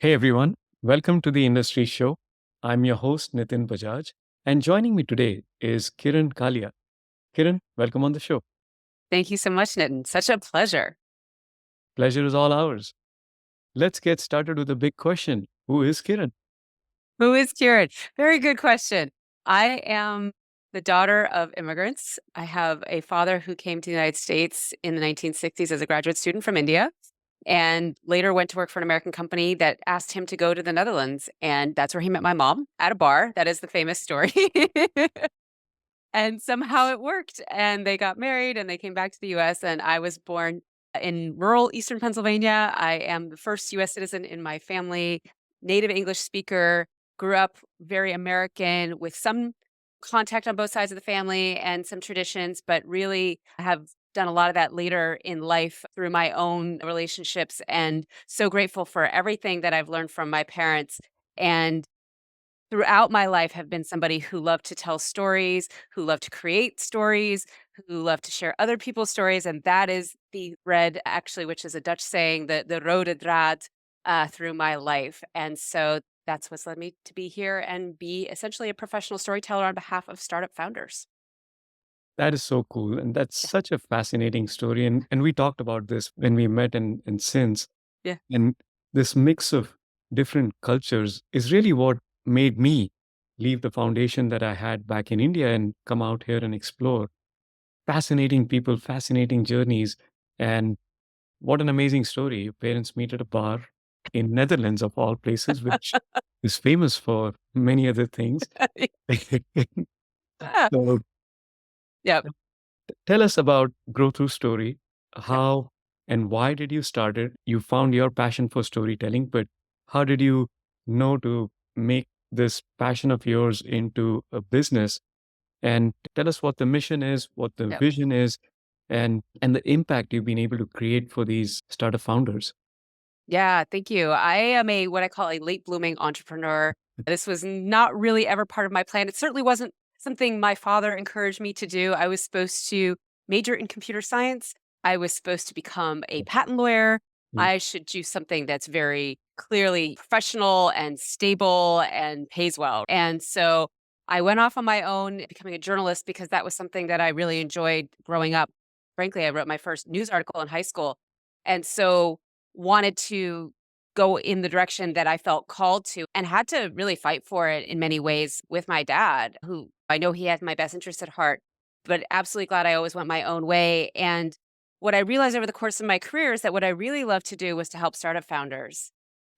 Hey everyone, welcome to the Industry Show. I'm your host Nitin Bajaj, and joining me today is Kirin Kalia. Kiran, welcome on the show. Thank you so much, Nitin. Such a pleasure. Pleasure is all ours. Let's get started with a big question. Who is Kiran? Who is Kirin? Very good question. I am the daughter of immigrants. I have a father who came to the United States in the 1960s as a graduate student from India and later went to work for an American company that asked him to go to the Netherlands. And that's where he met my mom at a bar. That is the famous story. And somehow it worked. And they got married and they came back to the US. And I was born in rural Eastern Pennsylvania. I am the first US citizen in my family, native English speaker, grew up very American with some contact on both sides of the family and some traditions, but really have done a lot of that later in life through my own relationships. And so grateful for everything that I've learned from my parents. And throughout my life have been somebody who loved to tell stories, who loved to create stories, who loved to share other people's stories, and that is the thread, actually, which is a Dutch saying, the rode draad, through my life, and so that's what's led me to be here and be essentially a professional storyteller on behalf of startup founders. That is so cool. And that's Yeah, such a fascinating story. And we talked about this when we met and since. yeah. And this mix of different cultures is really what made me leave the foundation that I had back in India and come out here and explore fascinating people, fascinating journeys. And what an amazing story. Your parents meet at a bar in Netherlands of all places, which is famous for many other things. Yeah. So Yep. tell us about Grow Through Story. Yep. How and why did you start it? You found your passion for storytelling, but how did you know to make this passion of yours into a business? And tell us what the mission is, what the Yep. vision is, and the impact you've been able to create for these startup founders. Yeah, thank you. I am a what I call a late blooming entrepreneur. This was not really ever part of my plan. It certainly wasn't something my father encouraged me to do. I was supposed to major in computer science. I was supposed to become a patent lawyer. Mm. I should do something that's very clearly professional and stable and pays well. And so I went off on my own, becoming a journalist because that was something that I really enjoyed growing up. Frankly, I wrote my first news article in high school. And so wanted to go in the direction that I felt called to and had to really fight for it in many ways with my dad, who I know he had my best interest at heart, but absolutely glad I always went my own way. And what I realized over the course of my career is that what I really love to do was to help startup founders.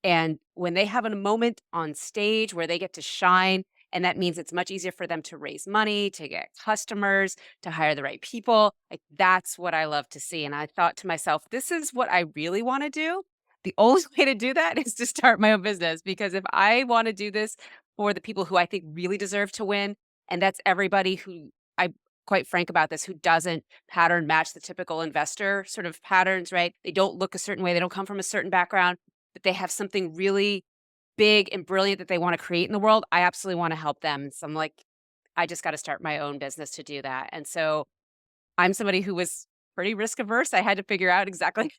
And when they have a moment on stage where they get to shine, and that means it's much easier for them to raise money, to get customers, to hire the right people. Like that's what I love to see. And I thought to myself, this is what I really want to do. The only way to do that is to start my own business because if I want to do this for the people who I think really deserve to win, and that's everybody who I quite frank about this, who doesn't pattern match the typical investor sort of patterns, right? They don't look a certain way, they don't come from a certain background, but they have something really big and brilliant that they wanna create in the world, I absolutely wanna help them. So I'm like, I just gotta start my own business to do that. And so I'm somebody who was pretty risk averse. I had to figure out exactly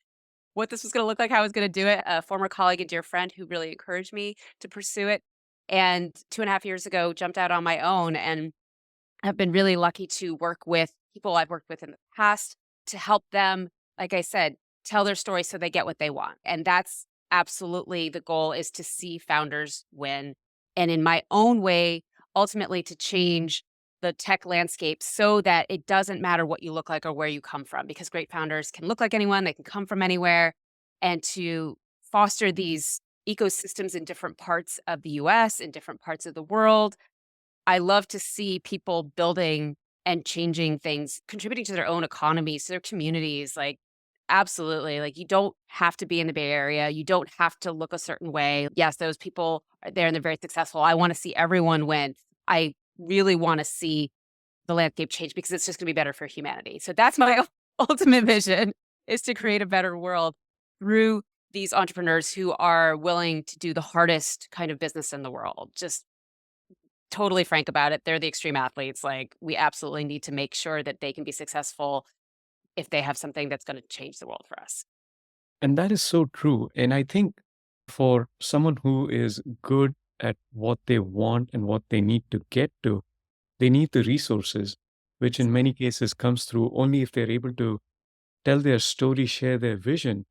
what this was gonna look like, how I was gonna do it. A former colleague and dear friend who really encouraged me to pursue it. And 2.5 years ago, jumped out on my own and have been really lucky to work with people I've worked with in the past to help them, like I said, tell their story so they get what they want. And that's absolutely the goal is to see founders win. And in my own way, ultimately to change the tech landscape so that it doesn't matter what you look like or where you come from, because great founders can look like anyone, they can come from anywhere, and to foster these ecosystems in different parts of the US, in different parts of the world. I love to see people building and changing things, contributing to their own economies, to their communities, like, absolutely, like, you don't have to be in the Bay Area, you don't have to look a certain way. Yes, those people are there and they're very successful. I wanna see everyone win. I really wanna see the landscape change because it's just gonna be better for humanity. So that's my ultimate vision, is to create a better world through these entrepreneurs who are willing to do the hardest kind of business in the world. Just totally frank about it. They're the extreme athletes. Like, we absolutely need to make sure that they can be successful if they have something that's gonna change the world for us. And that is so true. And I think For someone who is good at what they want and what they need to get to, they need the resources, which in many cases comes through only if they're able to tell their story, share their vision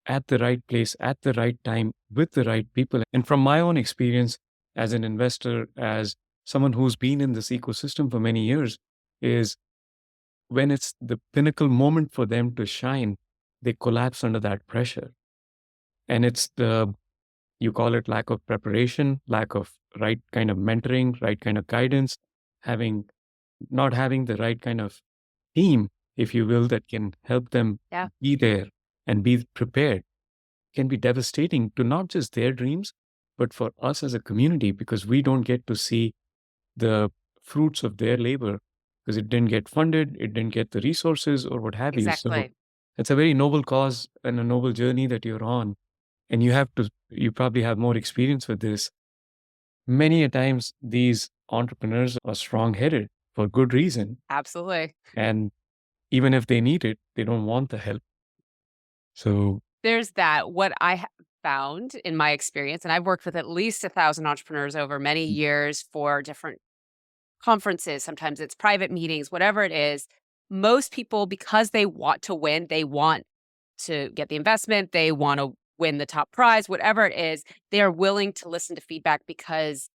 at the right place, at the right time, with the right people. And from my own experience as an investor, as someone who's been in this ecosystem for many years, is when it's the pinnacle moment for them to shine, they collapse under that pressure. And it's the, you call it lack of preparation, lack of right kind of mentoring, right kind of guidance, having, not having the right kind of team, if you will, that can help them Yeah, be there and be prepared, can be devastating to not just their dreams, but for us as a community, because we don't get to see the fruits of their labor because it didn't get funded, it didn't get the resources or what have you. So exactly. it's a very noble cause and a noble journey that you're on. And you probably have more experience with this. Many a times these entrepreneurs are strong headed for good reason. Absolutely. And even if they need it, they don't want the help. So, There's that. What I have found in my experience, and I've worked with at least 1,000 entrepreneurs over many years for different conferences, sometimes it's private meetings, whatever it is. Most people, because they want to win, they want to get the investment, they want to win the top prize, whatever it is, they are willing to listen to feedback because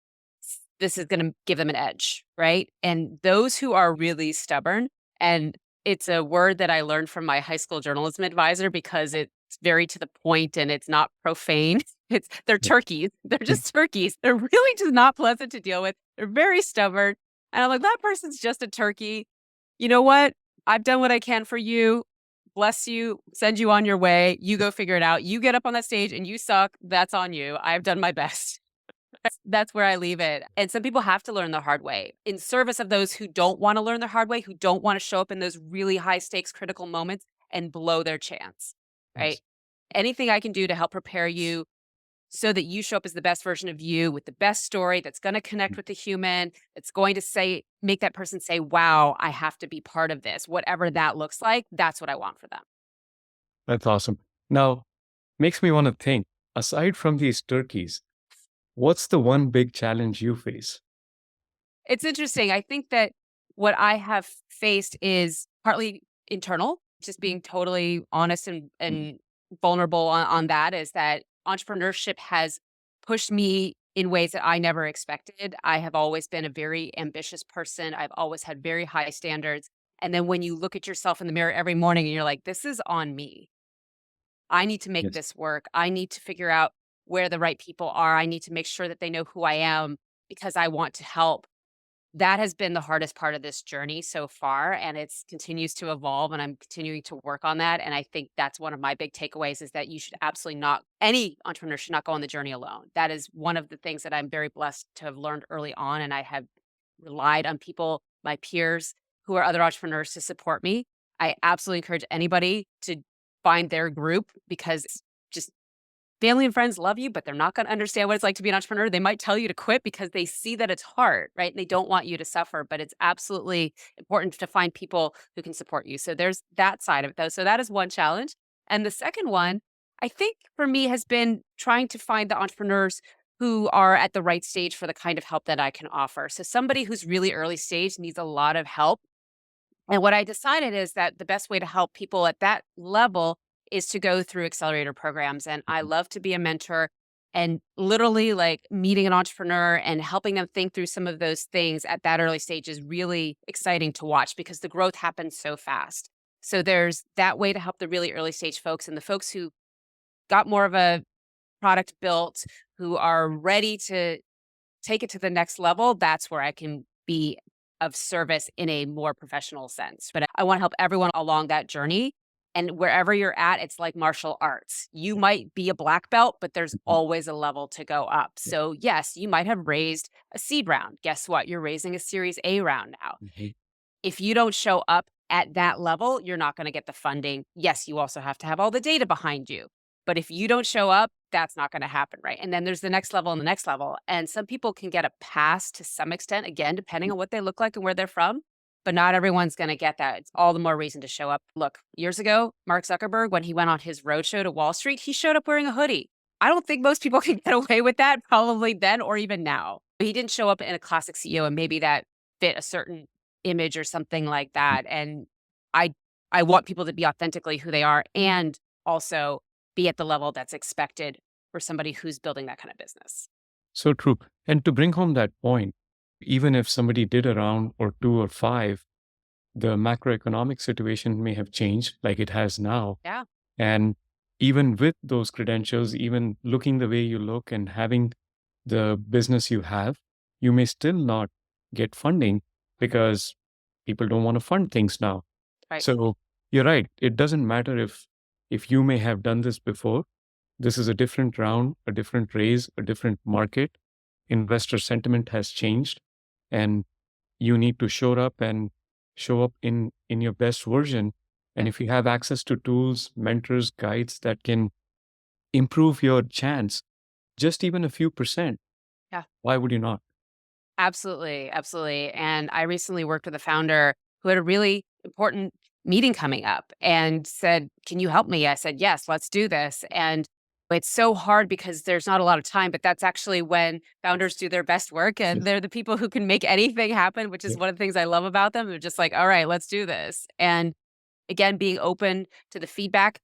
this is going to give them an edge, right? And those who are really stubborn, and it's a word that I learned from my high school journalism advisor because it's very to the point and it's not profane. They're yeah. turkeys. They're just turkeys. They're really just not pleasant to deal with. They're very stubborn. And I'm like, that person's just a turkey. You know what? I've done what I can for you. Bless you, send you on your way. You go figure it out. You get up on that stage and you suck. That's on you. I've done my best. That's where I leave it. And some people have to learn the hard way in service of those who don't want to learn the hard way, who don't want to show up in those really high stakes critical moments and blow their chance, right? Yes. Anything I can do to help prepare you so that you show up as the best version of you with the best story that's going to connect with the human, that's going to make that person say, wow, I have to be part of this. Whatever that looks like, that's what I want for them. That's awesome. Now, makes me want to think, aside from these turkeys, what's the one big challenge you face? It's interesting. I think that what I have faced is partly internal, just being totally honest and vulnerable on that is that entrepreneurship has pushed me in ways that I never expected. I have always been a very ambitious person. I've always had very high standards. And then when you look at yourself in the mirror every morning and you're like, this is on me. I need to make Yes. this work. I need to figure out where the right people are. I need to make sure that they know who I am because I want to help. That has been the hardest part of this journey so far, and it's continues to evolve, and I'm continuing to work on that, and I think that's one of my big takeaways is that you should absolutely not any entrepreneur should not go on the journey alone. That is one of the things that I'm very blessed to have learned early on, and I have relied on people, my peers, who are other entrepreneurs to support me. I absolutely encourage anybody to find their group because just family and friends love you, but they're not gonna understand what it's like to be an entrepreneur. They might tell you to quit because they see that it's hard, right? And they don't want you to suffer, but it's absolutely important to find people who can support you. So there's that side of it, though. So that is one challenge. And the second one, I think for me has been trying to find the entrepreneurs who are at the right stage for the kind of help that I can offer. So somebody who's really early stage needs a lot of help and what I decided is that the best way to help people at that level is to go through accelerator programs. And I love to be a mentor and literally like meeting an entrepreneur and helping them think through some of those things at that early stage is really exciting to watch because the growth happens so fast. So there's that way to help the really early stage folks and the folks who got more of a product built, who are ready to take it to the next level, that's where I can be of service in a more professional sense. But I want to help everyone along that journey. And wherever you're at, it's like martial arts. You might be a black belt, but there's Mhm. always a level to go up. Yeah. So, yes, you might have raised a seed round. Guess what? You're raising a series A round now. Mhm. If you don't show up at that level, you're not going to get the funding. Yes, you also have to have all the data behind you. But if you don't show up, that's not going to happen, right? And then there's the next level and the next level. And some people can get a pass to some extent, again, depending on what they look like and where they're from. But not everyone's going to get that. It's all the more reason to show up. Look, years ago, Mark Zuckerberg, when he went on his roadshow to Wall Street, he showed up wearing a hoodie. I don't think most people can get away with that probably then or even now. He didn't show up in a classic CEO and maybe that fit a certain image or something like that. And I I want people to be authentically who they are and also be at the level that's expected for somebody who's building that kind of business. So true. And to bring home that point, even if somebody did a round or two or five, the macroeconomic situation may have changed like it has now. Yeah, And even with those credentials, even looking the way you look and having the business you have, you may still not get funding because people don't want to fund things now. right. So you're right. It doesn't matter if you may have done this before. This is a different round, a different raise, a different market. Investor sentiment has changed, and you need to show up in your best version. And Yeah, if you have access to tools, mentors, guides that can improve your chance just even a few percent, yeah. why would you not? Absolutely, absolutely. And I recently worked with a founder who had a really important meeting coming up and said, "Can you help me?" I said, "Yes, let's do this." And it's so hard because there's not a lot of time, but that's actually when founders do their best work and Yes. they're the people who can make anything happen, which is Yeah. one of the things I love about them. They're just like, "All right, let's do this." And again, being open to the feedback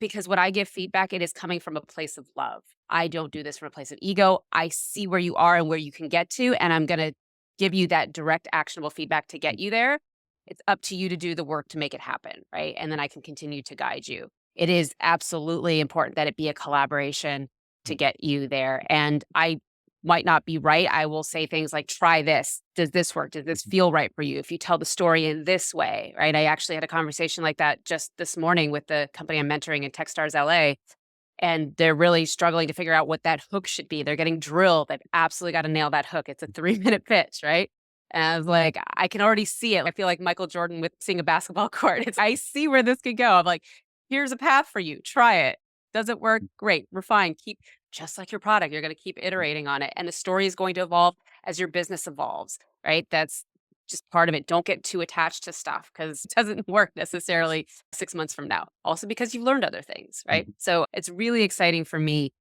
because when I give feedback, it is coming from a place of love. I don't do this from a place of ego. I see where you are and where you can get to, and I'm going to give you that direct, actionable feedback to get you there. It's up to you to do the work to make it happen, right? And then I can continue to guide you. It is absolutely important that it be a collaboration to get you there. And I might not be right. I will say things like, try this. Does this work? Does this feel right for you? If you tell the story in this way, right? I actually had a conversation like that just this morning with the company I'm mentoring in Techstars LA. And they're really struggling to figure out what that hook should be. They're getting drilled. They've absolutely got to nail that hook. It's a 3 minute pitch, right? And I was like, I can already see it. I feel like Michael Jordan with seeing a basketball court. I see where this could go. I'm like, here's a path for you. Try it. Does it work? Great. Refine. Keep just like your product. You're going to keep iterating on it. And the story is going to evolve as your business evolves, right? That's just part of it. Don't get too attached to stuff because it doesn't work necessarily 6 months from now. Also, because you've learned other things, right? Mhm. So it's really exciting for me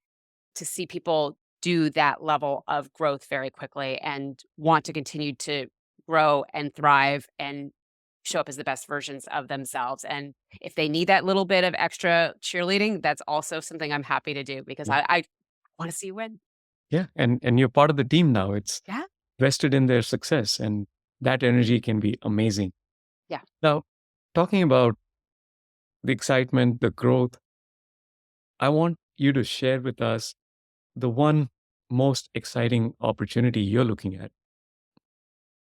to see people do that level of growth very quickly and want to continue to grow and thrive and show up as the best versions of themselves. And if they need that little bit of extra cheerleading, that's also something I'm happy to do because Yeah. I want to see you win. Yeah. And you're part of the team now. It's Yeah. vested in their success, and that energy can be amazing. Yeah. Now, talking about the excitement, the growth, I want you to share with us the one most exciting opportunity you're looking at.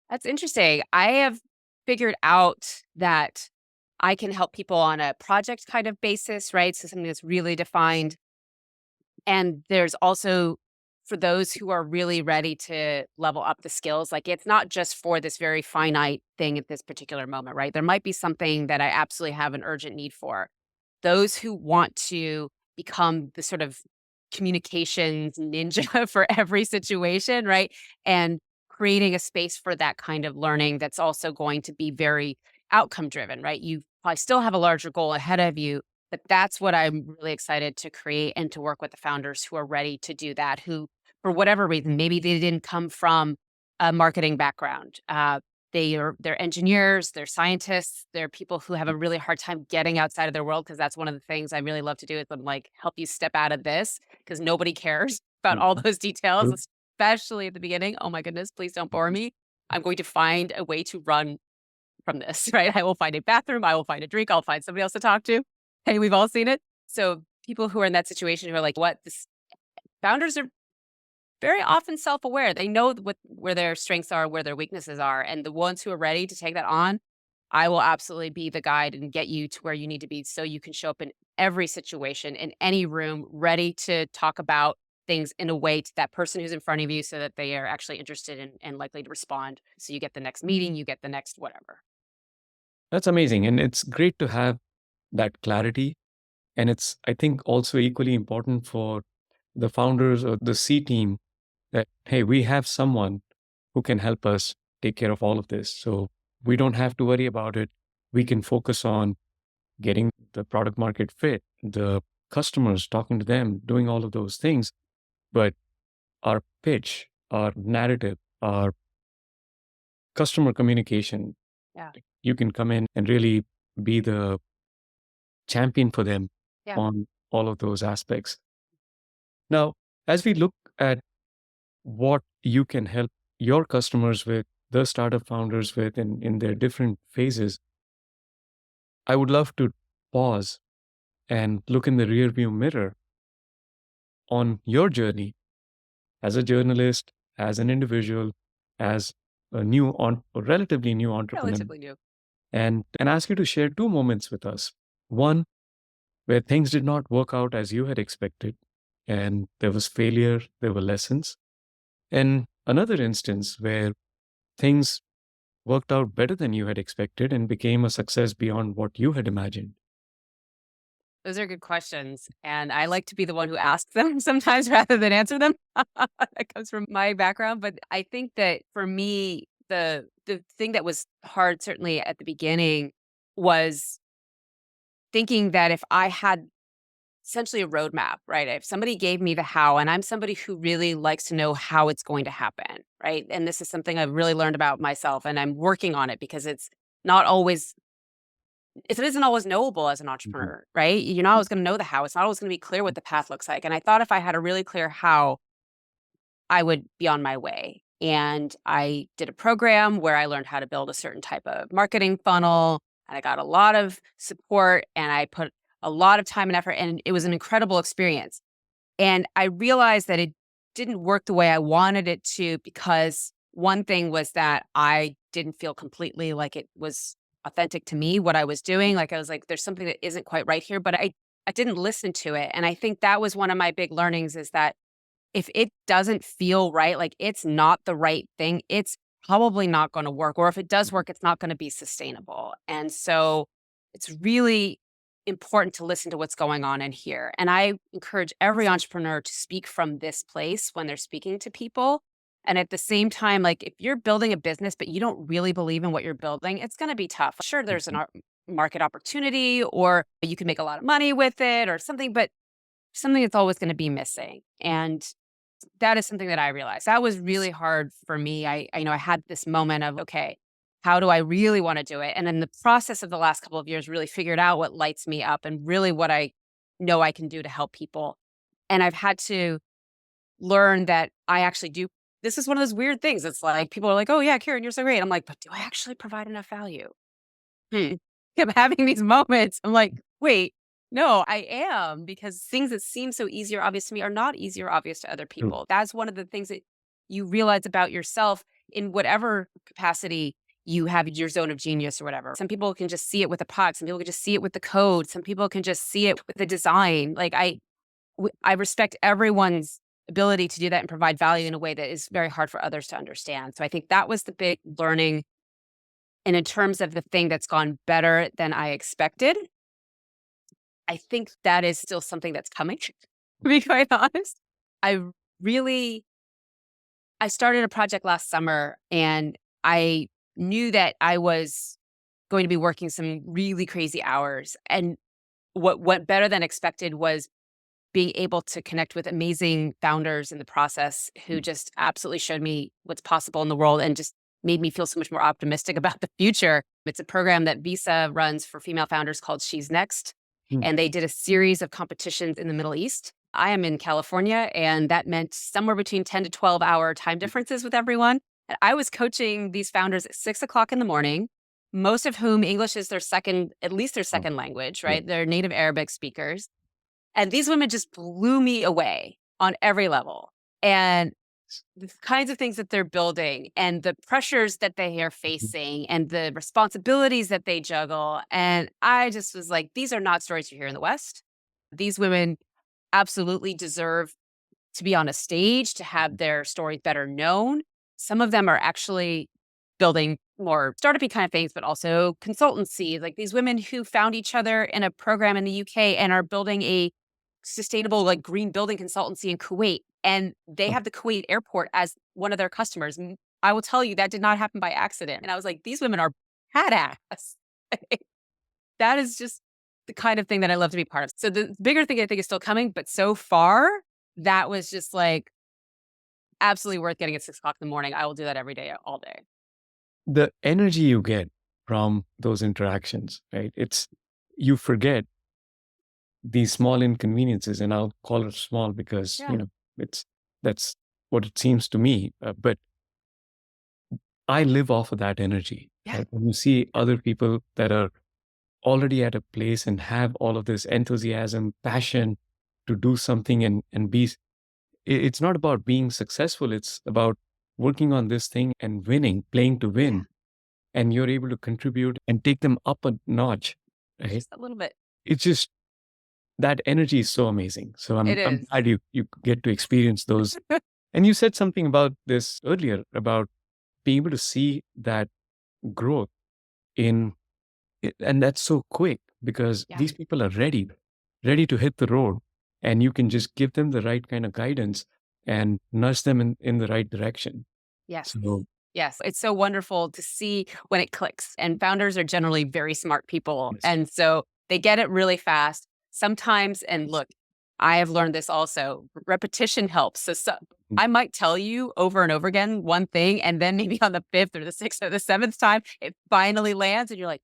That's interesting. I have figured out that I can help people on a project kind of basis, right? So something that's really defined. And there's also for those who are really ready to level up the skills, like it's not just for this very finite thing at this particular moment, right? There might be something that I absolutely have an urgent need for. Those who want to become the sort of communications ninja for every situation, right? And creating a space for that kind of learning that's also going to be very outcome driven, right? You probably still have a larger goal ahead of you, but that's what I'm really excited to create and to work with the founders who are ready to do that, who, for whatever reason, maybe they didn't come from a marketing background. They're engineers, they're scientists, they're people who have a really hard time getting outside of their world because that's one of the things I really love to do is I'm like help you step out of this because nobody cares about Mm. all those details, True. especially at the beginning. Oh my goodness, please don't bore me. I'm going to find a way to run from this, right? I will find a bathroom, I will find a drink, I'll find somebody else to talk to. Hey, we've all seen it. So people who are in that situation who are like, what this founders are very often self-aware. They know where their strengths are, where their weaknesses are. And the ones who are ready to take that on, I will absolutely be the guide and get you to where you need to be so you can show up in every situation, in any room, ready to talk about things in a way to that person who's in front of you so that they are actually interested and likely to respond. So you get the next meeting, you get the next whatever. That's amazing. And it's great to have that clarity. And it's, I think, also equally important for the founders or the C team that, hey, we have someone who can help us take care of all of this. So we don't have to worry about it. We can focus on getting the product market fit, the customers, talking to them, doing all of those things. But our pitch, our narrative, our customer communication, Yeah. you can come in and really be the champion for them Yeah. on all of those aspects. Now, as we look at what you can help your customers with, the startup founders with in their different phases, I would love to pause and look in the rearview mirror on your journey as a journalist, as an individual, as a relatively new entrepreneur, Relatively new. and ask you to share two moments with us. One where things did not work out as you had expected, and there was failure, there were lessons, and another instance where things worked out better than you had expected and became a success beyond what you had imagined. Those are good questions, and I like to be the one who asks them sometimes rather than answer them. That comes from my background, but I think that for me, the thing that was hard certainly at the beginning was thinking that if I had essentially a roadmap, right? If somebody gave me the how, and I'm somebody who really likes to know how it's going to happen, right? And this is something I've really learned about myself, and I'm working on it because not always it isn't always knowable as an Mhm. entrepreneur, right? You're not always going to know the how. It's not always going to be clear what the path looks like. And I thought if I had a really clear how, I would be on my way. And I did a program where I learned how to build a certain type of marketing funnel. And I got a lot of support and I put a lot of time and effort. And it was an incredible experience. And I realized that it didn't work the way I wanted it to because one thing was that I didn't feel completely like it was authentic to me, what I was doing. Like I was like, there's something that isn't quite right here, but I didn't listen to it. And I think that was one of my big learnings is that if it doesn't feel right, like it's not the right thing, it's probably not going to work. Or if it does work, it's not going to be sustainable. And so it's really important to listen to what's going on in here. And I encourage every entrepreneur to speak from this place when they're speaking to people. And at the same time, like if you're building a business, but you don't really believe in what you're building, it's going to be tough. Sure, there's an market opportunity, or you can make a lot of money with it or something, but something that's always going to be missing. And that is something that I realized. That was really hard for me. I had this moment of, okay, how do I really want to do it? And in the process of the last couple of years, really figured out what lights me up and really what I know I can do to help people. And I've had to learn that I actually do. This is one of those weird things. It's like people are like, oh, yeah, Kirin, you're so great. I'm like, but do I actually provide enough value? Hmm. I'm having these moments. I'm like, wait, no, I am because things that seem so easy or obvious to me are not easy or obvious to other True. people. That's one of the things that you realize about yourself in whatever capacity you have your zone of genius or whatever. Some people can just see it with the product. Some people can just see it with the code. Some people can just see it with the design. Like I respect everyone's ability to do that and provide value in a way that is very hard for others to understand. So I think that was the big learning. And in terms of the thing that's gone better than I expected, I think that is still something that's coming, to be quite honest. I really I started a project last summer and I knew that I was going to be working some really crazy hours. And what went better than expected was being able to connect with amazing founders in the process who just absolutely showed me what's possible in the world and just made me feel so much more optimistic about the future. It's a program that Visa runs for female founders called She's Next. Mm. And they did a series of competitions in the Middle East. I am in California, and that meant somewhere between 10 to 12-hour time differences with everyone. And I was coaching these founders at 6 o'clock in the morning, most of whom English is their second, at least their Oh, second language, yeah. right? They're native Arabic speakers and these women just blew me away on every level. And the kinds of things that they're building and the pressures that they are Mhm. facing and the responsibilities that they juggle. And I just was like, these are not stories you hear in the West. These women absolutely deserve to be on a stage, to have their stories better known. Some of them are actually building more startup-y kind of things, but also consultancy. Like these women who found each other in a program in the UK and are building a sustainable, like green building consultancy in Kuwait. And they Oh, have the Kuwait airport as one of their customers. I will tell you that did not happen by accident. And I was like, these women are badass. That is just the kind of thing that I love to be part of. So the bigger thing I think is still coming, but so far, that was just like absolutely worth getting at 6 o'clock in the morning. I will do that every day, all day. The energy you get from those interactions, right? You forget these small inconveniences, and I'll call it small because, Yeah. it's that's what it seems to me. But I live off of that energy, Yeah. right? When you see other people that are already at a place and have all of this enthusiasm, passion to do something and it's not about being successful. It's about working on this thing and winning, playing to Yeah. win, and you're able to contribute and take them up a notch, right? Just a little bit. It's just that energy is so amazing. So It I'm is. glad you get to experience those. And you said something about this earlier about being able to see that growth in and that's so quick because Yeah. these people are ready to hit the road, and you can just give them the right kind of guidance and nudge them in the right direction. Yes. So Yes. It's so wonderful to see when it clicks. And founders are generally very smart people. yes. And so they get it really fast. Sometimes, and look, I have learned this also, repetition helps. So Mm. I might tell you over and over again one thing, and then maybe on the fifth or the sixth or the seventh time, it finally lands, and you're like,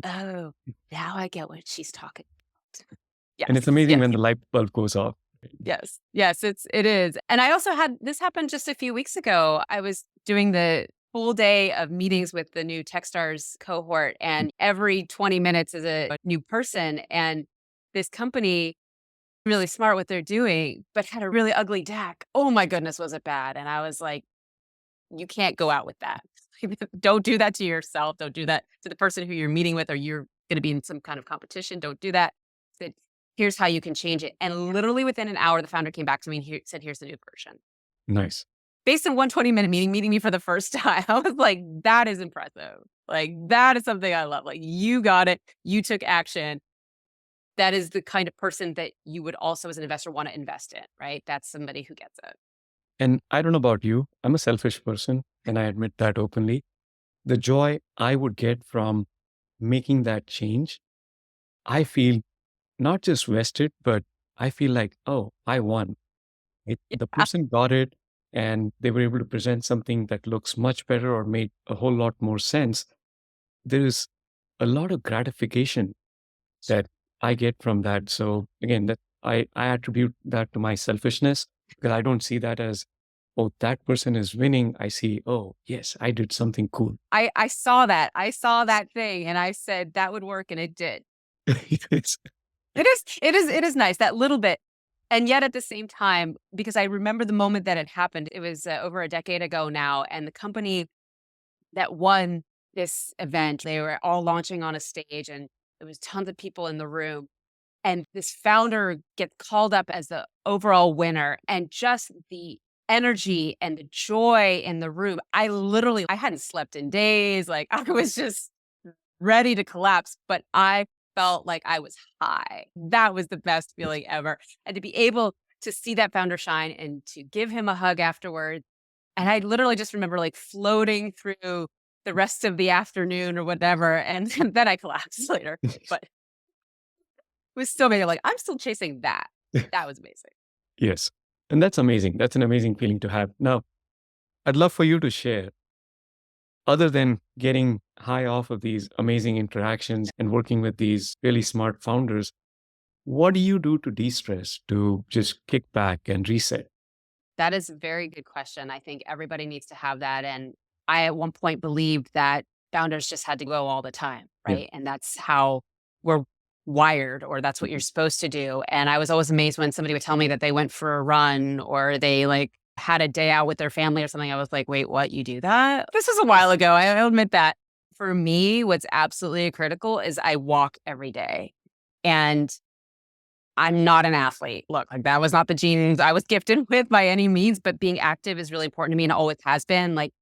oh, now I get what she's talking about. And Yes. it's amazing Yes. when the light bulb goes off. Yes. Yes, it is. And I also had this happened just a few weeks ago. I was doing the full day of meetings with the new Techstars cohort, and every 20 minutes is a new person. And this company, really smart what they're doing, but had a really ugly deck. Oh my goodness, was it bad? And I was like, you can't go out with that. Don't do that to yourself. Don't do that to the person who you're meeting with, or you're going to be in some kind of competition. Don't do that. Said, here's how you can change it. And literally within an hour, the founder came back to me and said, here's the new version. Nice. Based on one 20-minute meeting, meeting me for the first time. I was like, that is impressive. Like, that is something I love. Like, you got it. You took action. That is the kind of person that you would also, as an investor, want to invest in, right? That's somebody who gets it. And I don't know about you, I'm a selfish person, and I admit that openly. The joy I would get from making that change, I feel not just vested, but I feel like, oh, I won. The Yeah. person got it and they were able to present something that looks much better or made a whole lot more sense. There is a lot of gratification that I get from that. So again, that I attribute that to my selfishness because I don't see that as, oh, that person is winning. I see, oh, yes, I did something cool. I saw that. I saw that thing and I said that would work and it did. It's- It is nice, that little bit. And yet at the same time, because I remember the moment that it happened, it was over a decade ago now, and the company that won this event, they were all launching on a stage and there was tons of people in the room. And this founder gets called up as the overall winner, and just the energy and the joy in the room. I hadn't slept in days. Like I was just ready to collapse, but I felt like I was high. That was the best feeling ever. And to be able to see that founder shine and to give him a hug afterwards. And I literally just remember like floating through the rest of the afternoon or whatever. And then I collapsed later, but it was still maybe like, I'm still chasing that. That was amazing. yes. And that's amazing. That's an amazing feeling to have. Now, I'd love for you to share, other than getting high off of these amazing interactions and working with these really smart founders, what do you do to de stress, to just kick back and reset? That is a very good question. I think everybody needs to have that. And I, at one point, believed that founders just had to go all the time, Yeah. right? And that's how we're wired, or that's what you're supposed to do. And I was always amazed when somebody would tell me that they went for a run or they like had a day out with their family or something. I was like, wait, what? You do that? This was a while ago. I'll admit that. For me, what's absolutely critical is I walk every day. And I'm not an athlete. Look, like that was not the genes I was gifted with by any means, but being active is really important to me and always has been. Like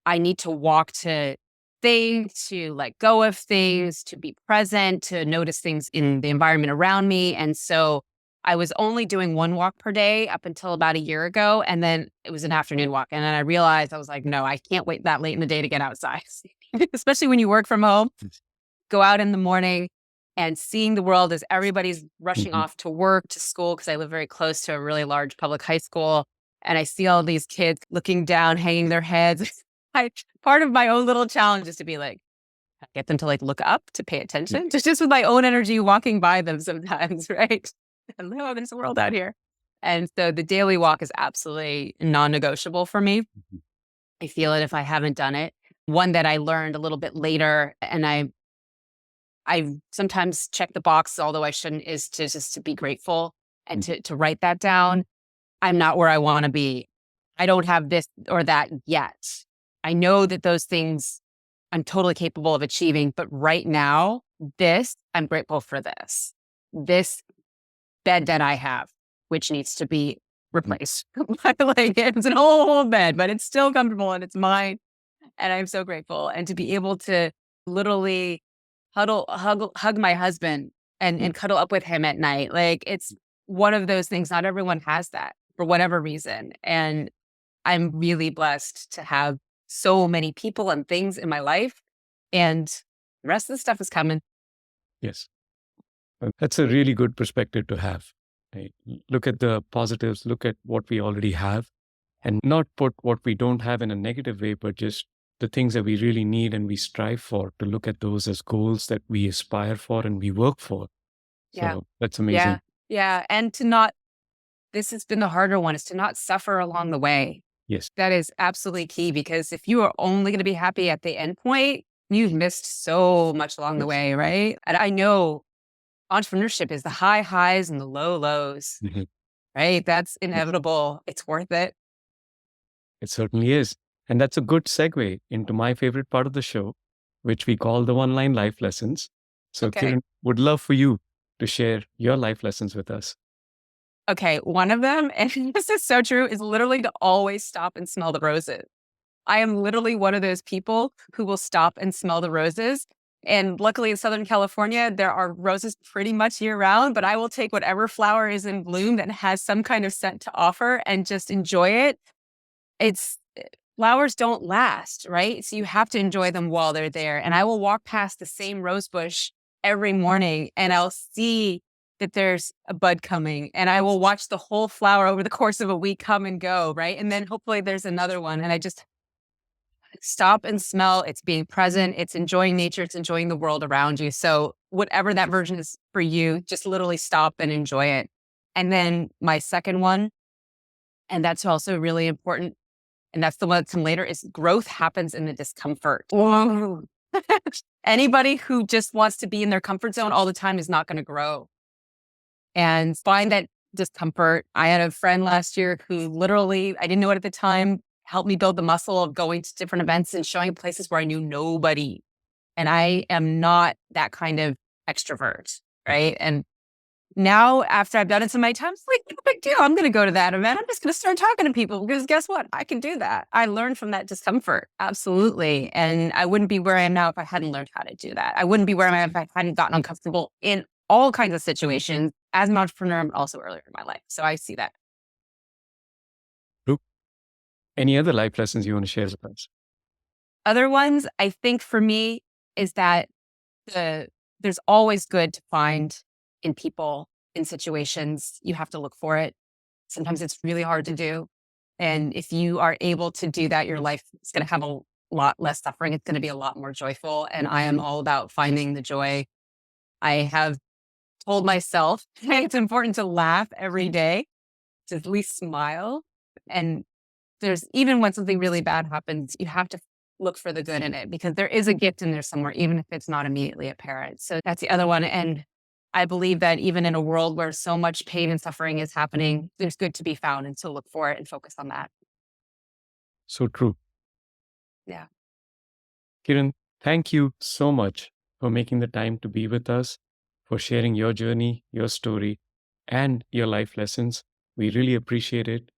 I need to walk to think, to let go of things, to be present, to notice things in the environment around me. And so I was only doing one walk per day up until about a year ago. And then it was an afternoon walk. And then I realized I was like, no, I can't wait that late in the day to get outside, especially when you work from home. Go out in the morning, and seeing the world as everybody's rushing Mhm. off to work, to school, because I live very close to a really large public high school. And I see all these kids looking down, hanging their heads. Part of my own little challenge is to be like, get them to like look up, to pay Yeah. attention, just with my own energy walking by them sometimes, right? Hello, there's a world out here. And so the daily walk is absolutely non-negotiable for me. Mhm. I feel it if I haven't done it. One that I learned a little bit later, and I sometimes check the box, although I shouldn't, is to just to be grateful and Mhm. to write that down. I'm not where I want to be. I don't have this or that yet. I know that those things I'm totally capable of achieving, but right now, I'm grateful for this. This bed that I have, which needs to be replaced. Like it's an old bed, but it's still comfortable and it's mine. And I'm so grateful. And to be able to literally hug my husband Yeah. and cuddle up with him at night. Like it's one of those things. Not everyone has that for whatever reason. And I'm really blessed to have so many people and things in my life. And the rest of the stuff is coming. Yes. That's a really good perspective to have. Right? Look at the positives, look at what we already have, and not put what we don't have in a negative way, but just the things that we really need and we strive for, to look at those as goals that we aspire for and we work for. Yeah. So that's Yeah. amazing. Yeah. And to not, this has been the harder one, is to not suffer along the way. Yes. That is absolutely key, because if you are only going to be happy at the end point, you've missed so much along the Yes. way, right? And I know entrepreneurship is the high highs and the low lows, Mhm. right? That's Yes. inevitable. It's worth it. It certainly is. And that's a good segue into my favorite part of the show, which we call the one line life lessons. So, Okay. Kiran, would love for you to share your life lessons with us. Okay. One of them, and this is so true, is literally to always stop and smell the roses. I am literally one of those people who will stop and smell the roses. And luckily in Southern California, there are roses pretty much year round, but I will take whatever flower is in bloom that has some kind of scent to offer and just enjoy it. It's Flowers don't last, right? So you have to enjoy them while they're there. And I will walk past the same rose bush every morning and I'll see that there's a bud coming, and I will watch the whole flower over the course of a week come and go, right? And then hopefully there's another one. And I just stop and smell. It's being present. It's enjoying nature. It's enjoying the world around you. So whatever that version is for you, just literally stop and enjoy it. And then my second one, and that's also really important, and that's the one that's come later, is growth happens in the discomfort. Whoa. Anybody who just wants to be in their comfort zone all the time is not going to grow. And find that discomfort. I had a friend last year who literally, I didn't know it at the time, helped me build the muscle of going to different events and showing places where I knew nobody. And I am not that kind of extrovert, right? And now, after I've done it so many times, like, no big deal. I'm going to go to that event. I'm just going to start talking to people, because guess what? I can do that. I learned from that discomfort. Absolutely. And I wouldn't be where I am now if I hadn't learned how to do that. I wouldn't be where I am if I hadn't gotten uncomfortable in all kinds of situations as an entrepreneur, but also earlier in my life. So I see that. True. Any other life lessons you want to share with us? Other ones, I think for me, is that there's always good to find in people, in situations. You have to look for it. Sometimes it's really hard to do. And if you are able to do that, your life is going to have a lot less suffering. It's going to be a lot more joyful. And I am all about finding the joy. I have told myself it's important to laugh every day, to at least smile. And even when something really bad happens, you have to look for the good in it, because there is a gift in there somewhere, even if it's not immediately apparent. So that's the other one. And I believe that even in a world where so much pain and suffering is happening, there's good to be found, and to look for it and focus on that. So true. Yeah. Kiran, thank you so much for making the time to be with us, for sharing your journey, your story, and your life lessons. We really appreciate it.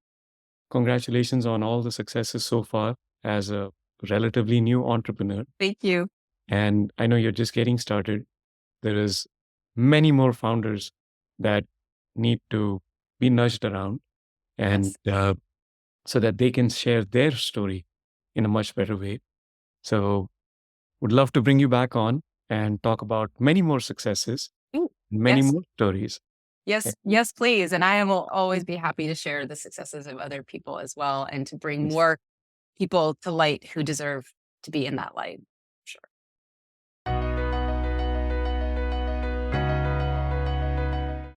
Congratulations on all the successes so far as a relatively new entrepreneur. Thank you. And I know you're just getting started. There is many more founders that need to be nudged around, and Yes. so that they can share their story in a much better way. So would love to bring you back on and talk about many more successes, Ooh, many yes. more stories. Yes, yes, please. And I will always be happy to share the successes of other people as well and to bring Yes. more people to light who deserve to be in that light. Sure.